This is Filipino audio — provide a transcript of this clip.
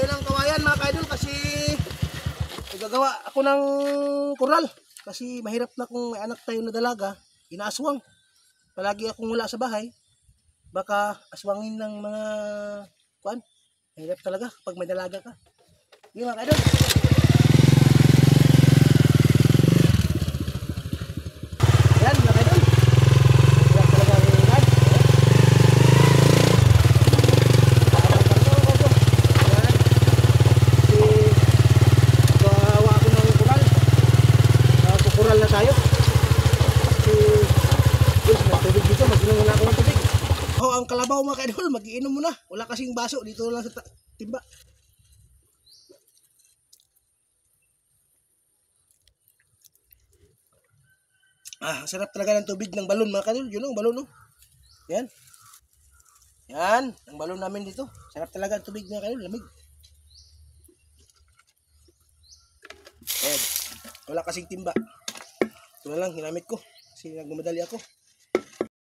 tayo ng kawayan mga ka-idol kasi gagawa ako ng kural. Kasi mahirap na kung may anak tayo na dalaga, inaaswang. Palagi akong wala sa bahay, baka aswangin ng mga kuan. Mahirap talaga pag may dalaga ka. Hindi mga ka-idol. Yan mga ka-idol. Mahirap talaga ang ulan. Kural na tayo. Kasi may tubig dito, mag-inom muna ako ng tubig. Ang kalabaw mga ka-idol, mag-iinom muna. Wala kasing baso dito lang sa timba. Sarap talaga ng tubig ng balon mga ka-idol. Yun ang balon, no? Yan. Yan, ang balon namin dito. Sarap talaga ang tubig mga ka-idol, lamig. Yan. Wala kasing timba. Ito na lang, ginamit ko. Kasi nagmamadali ako.